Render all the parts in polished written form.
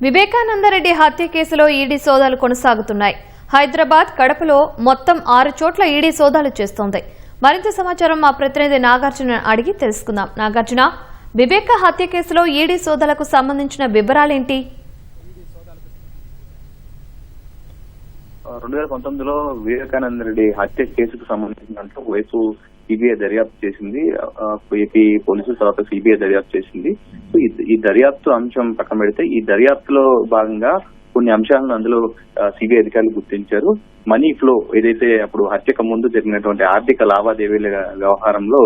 వివేకానందరెడ్డి హత్య కేసులో ఈడీ సోదాలు కొనసాగుతున్నాయి. హైదరాబాద్, కడపలో మొత్తం 6 చోట్ల ఈడీ సోదాలు చేస్తోంది. మరింత సమాచారం మా ప్రతినిధి నాగార్జున అడిగి తెలుసుకుందాం. నాగార్జున, వివేక హత్య కేసులో ఈడీ సోదాలకు సంబంధించిన వివరాలేంటి? 2019లో వివేకానందరెడ్డి హత్య కేసుకు సంబంధించినంత వైపు సిబిఐ దర్యాప్తు చేసింది. ఏపీ పోలీసులు తర్వాత సిబిఐ దర్యాప్తు చేసింది. ఈ దర్యాప్తు అంశం పక్కన పెడితే ఈ దర్యాప్తులో భాగంగా కొన్ని అంశాలను అందులో సిబిఐ అధికారులు గుర్తించారు. మనీ ఫ్లో ఏదైతే అప్పుడు హత్యకు ముందు జరిగినటువంటి ఆర్థిక లావాదేవీల వ్యవహారంలో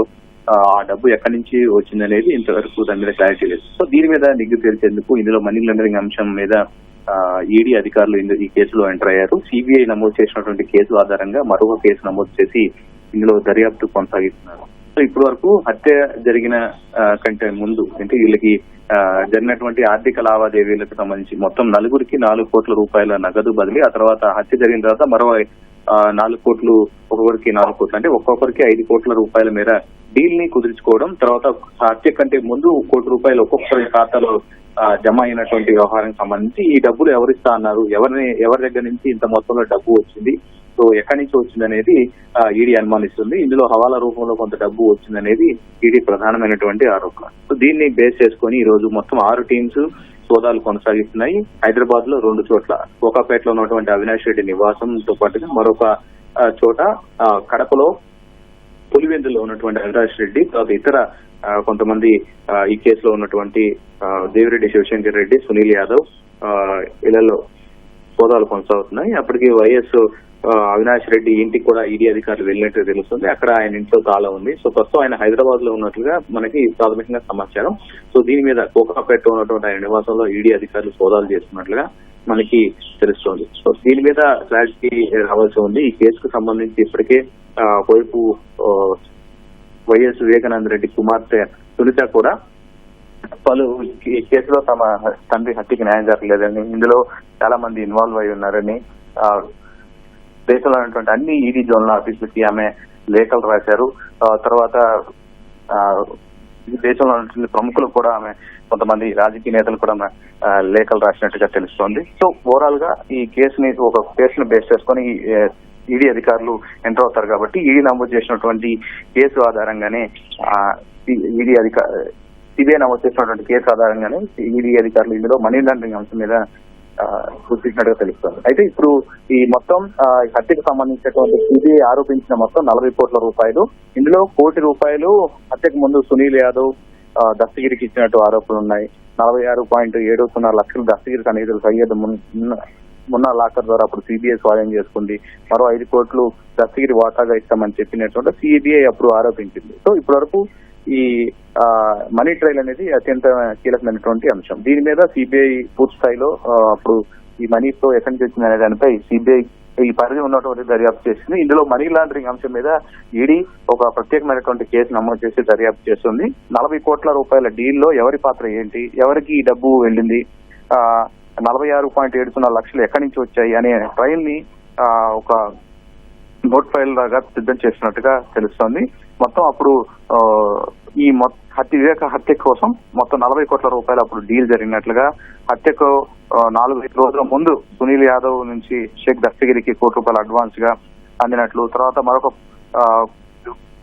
ఆ డబ్బు ఎక్కడి నుంచి వచ్చిందనేది ఇంతవరకు దాని మీద క్లారిటీ లేదు. సో దీని మీద నిగ్గు తేల్చేందుకు ఇందులో మనీ లాండరింగ్ అంశం మీద ఈడీ అధికారులు ఈ కేసులో ఎంటర్ అయ్యారు. సిబిఐ నమోదు చేసినటువంటి కేసు ఆధారంగా మరొక కేసు నమోదు చేసి ఇందులో దర్యాప్తు కొనసాగిస్తున్నారు. సో ఇప్పటి వరకు హత్య జరిగిన కంటే ముందు అంటే వీళ్ళకి జరిగినటువంటి ఆర్థిక లావాదేవీలకు సంబంధించి మొత్తం నలుగురికి 4 కోట్ల రూపాయల నగదు బదిలీ, ఆ తర్వాత హత్య జరిగిన తర్వాత మరో 4 కోట్లు, ఒక్కొక్కరికి 4 కోట్లు అంటే ఒక్కొక్కరికి 5 కోట్ల రూపాయల మేర డీల్ ని కుదుర్చుకోవడం, తర్వాత హత్య కంటే ముందు 1 కోటి రూపాయలు ఒక్కొక్కరి ఖాతాలో జమ అయినటువంటి వ్యవహారానికి సంబంధించి ఈ డబ్బులు ఎవరిస్తా అన్నారు, ఎవరి దగ్గర నుంచి ఇంత మొత్తంలో డబ్బు వచ్చింది, సో ఎక్కడి నుంచి వచ్చిందనేది ఈడీ అనుమానిస్తుంది. ఇందులో హవాలా రూపంలో కొంత డబ్బు వచ్చిందనేది ఈడీ ప్రధానమైనటువంటి ఆరోపణ. సో దీన్ని బేస్ చేసుకుని ఈ రోజు మొత్తం 6 టీమ్స్ సోదాలు కొనసాగిస్తున్నాయి. హైదరాబాద్ లో 2 చోట్ల, కోకాపేటలో ఉన్నటువంటి అవినాష్ రెడ్డి నివాసంతో పాటుగా మరొక చోట కడపలో పులివెందులో ఉన్నటువంటి అవినాష్ రెడ్డి, తర్వాత ఇతర కొంతమంది ఈ కేసులో ఉన్నటువంటి దేవిరెడ్డి శివశంకర్ రెడ్డి, సునీల్ యాదవ్ ఇళ్లలో సోదాలు కొనసాగుతున్నాయి. అప్పటికి వైఎస్ అవినాష్ రెడ్డి ఇంటికి కూడా ఈడీ అధికారులు వెళ్ళినట్టు తెలుస్తుంది. అక్కడ ఆయన ఇంట్లో తాళం ఉంది. సో ప్రస్తుతం ఆయన హైదరాబాద్ లో ఉన్నట్లుగా మనకి ప్రాథమికంగా సమాచారం. సో దీని మీద కోకాపేటలో ఉన్నటువంటి ఆయన నివాసంలో ఈడీ అధికారులు సోదాలు చేస్తున్నట్లుగా మనకి తెలుస్తోంది. సో దీని మీద క్లారిటీ రావాల్సి ఉంది. ఈ కేసుకు సంబంధించి ఇప్పటికే ఒకవైపు వైఎస్ వివేకానందరెడ్డి కుమార్తె సునీత కూడా పలు ఈ కేసులో తమ తండ్రి హత్యకి న్యాయం జరగలేదని, ఇందులో చాలా మంది ఇన్వాల్వ్ అయి ఉన్నారని దేశంలో ఉన్నటువంటి అన్ని ఈడీ జోనల్ ఆఫీసులకి ఆమె లేఖలు రాశారు. తర్వాత దేశంలో ఉన్నటువంటి ప్రముఖులు కూడా ఆమె, కొంతమంది రాజకీయ నేతలు కూడా లేఖలు రాసినట్టుగా తెలుస్తోంది. సో ఓవరాల్ గా ఈ ఒక కేసును బేస్ చేసుకొని ఈడీ అధికారులు ఎంటర్ అవుతారు కాబట్టి ఈడీ నమోదు చేసినటువంటి కేసు ఆధారంగానే సిబిఐ నమోదు చేసినటువంటి కేసు ఆధారంగానే ఈడీ అధికారులు ఇందులో మనీ లాండరింగ్ అంశం మీద గుర్తించినట్టుగా తెలుస్తుంది. అయితే ఇప్పుడు ఈ మొత్తం హత్యకు సంబంధించినటువంటి సిబిఐ ఆరోపించిన మొత్తం 40 కోట్ల రూపాయలు, ఇందులో 1 కోటి రూపాయలు హత్యకు ముందు సునీల్ యాదవ్ దస్తగిరికి ఇచ్చినట్టు ఆరోపణలు ఉన్నాయి. 46.70 లక్షలు దస్తగిరి సన్నిహితులు సయ్యద్ మున్నా లాకర్ ద్వారా అప్పుడు సిబిఐ స్వాధీనం చేసుకుంది. మరో 5 కోట్లు దస్తగిరి వాటాగా ఇస్తామని చెప్పినట్టు సిబిఐ అప్పుడు ఆరోపించింది. సో ఇప్పటి వరకు ఈ మనీ ట్రయల్ అనేది అత్యంత కీలకమైనటువంటి అంశం. దీని మీద సిబిఐ పూర్తి స్థాయిలో అప్పుడు ఈ మనీ ఫ్లో ఎక్కడి నుంచి వచ్చింది అనే దానిపై సిబిఐ ఈ పరిధి ఉన్నటువంటి దర్యాప్తు చేసింది. ఇందులో మనీ లాండరింగ్ అంశం మీద ఈడీ ఒక ప్రత్యేకమైనటువంటి కేసు నమోదు చేసి దర్యాప్తు చేస్తుంది. 40 కోట్ల రూపాయల డీల్లో ఎవరి పాత్ర ఏంటి, ఎవరికి ఈ డబ్బు వెళ్ళింది, 46.70 లక్షలు ఎక్కడి నుంచి వచ్చాయి అనే ట్రయల్ ని ఒక నోట్ ఫైల్ లాగా సిద్ధం చేసినట్టుగా తెలుస్తోంది. మొత్తం అప్పుడు ఈ వివేక హత్య కోసం మొత్తం 40 కోట్ల రూపాయలు అప్పుడు డీల్ జరిగినట్లుగా, హత్యకు 4-5 రోజుల ముందు సునీల్ యాదవ్ నుంచి షేక్ దస్తగిరికి 1 కోటి రూపాయలు అడ్వాన్స్ గా అందినట్లు, తర్వాత మరొక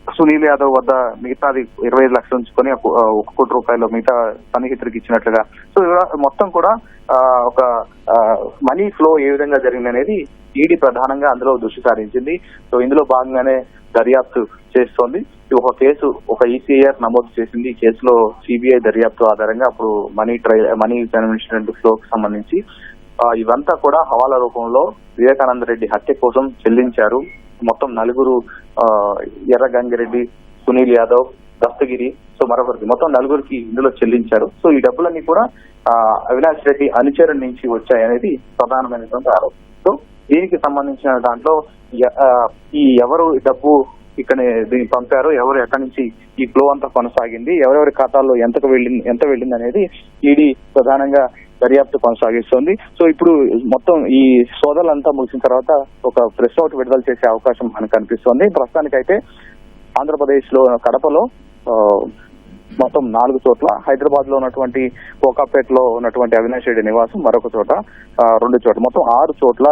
సునీల్ యాదవ్ వద్ద మిగతాది 25 లక్షలు ఉంచుకొని 1 కోటి రూపాయలు మిగతా సన్నిహితుడికి ఇచ్చినట్లుగా. సో మొత్తం కూడా ఒక మనీ ఫ్లో ఏ విధంగా జరిగిందనేది ఈడీ ప్రధానంగా అందులో దృష్టి సారించింది. సో ఇందులో భాగంగానే దర్యాప్తు చేస్తోంది. ఒక కేసు ఒక ఈసీఐఆర్ నమోదు చేసింది. ఈ కేసులో సిబిఐ దర్యాప్తు ఆధారంగా అప్పుడు మనీ ఫ్లోకి సంబంధించి ఇవంతా కూడా హవాలా రూపంలో వివేకానందరెడ్డి హత్య కోసం చెల్లించారు. మొత్తం 4 ఎర్రగంగిరెడ్డి, సునీల్ యాదవ్, దస్తగిరి, సో మరొకరికి మొత్తం 4కి ఇందులో చెల్లించారు. సో ఈ డబ్బులన్నీ కూడా అవినాష్ రెడ్డి అనుచరుల నుంచి వచ్చాయనేది ప్రధానమైనటువంటి ఆరోపణ. సో దీనికి సంబంధించిన దాంట్లో ఈ ఎవరు డబ్బు ఇక్కడ దీన్ని పంపారు, ఎవరు ఎక్కడి నుంచి ఈ ఫ్లో అంతా కొనసాగింది, ఎవరెవరి ఖాతాల్లో ఎంత వెళ్ళింది అనేది ఈడీ ప్రధానంగా దర్యాప్తు కొనసాగిస్తోంది. సో ఇప్పుడు మొత్తం ఈ సోదాలంతా ముగిసిన తర్వాత ఒక ప్రెస్ నోట్ విడుదల చేసే అవకాశం మనకు కనిపిస్తోంది. ప్రస్తుతానికైతే ఆంధ్రప్రదేశ్ లో కడపలో మొత్తం 4 చోట్ల, హైదరాబాద్ లో ఉన్నటువంటి కోకాపేటలో ఉన్నటువంటి అవినాష్ రెడ్డి నివాసం మరొక చోట, 2 చోట్ల, మొత్తం 6 చోట్ల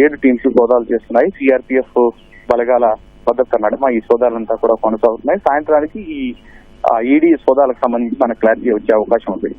7 టీమ్స్ సోదాలు చేస్తున్నాయి. సిఆర్పిఎఫ్ బలగాల భద్రత నడుమ ఈ సోదాలంతా కూడా కొనసాగుతున్నాయి. సాయంత్రానికి ఈ ఈడీ సోదాలకు సంబంధించి మనకు క్లారిటీ వచ్చే అవకాశం ఉంది.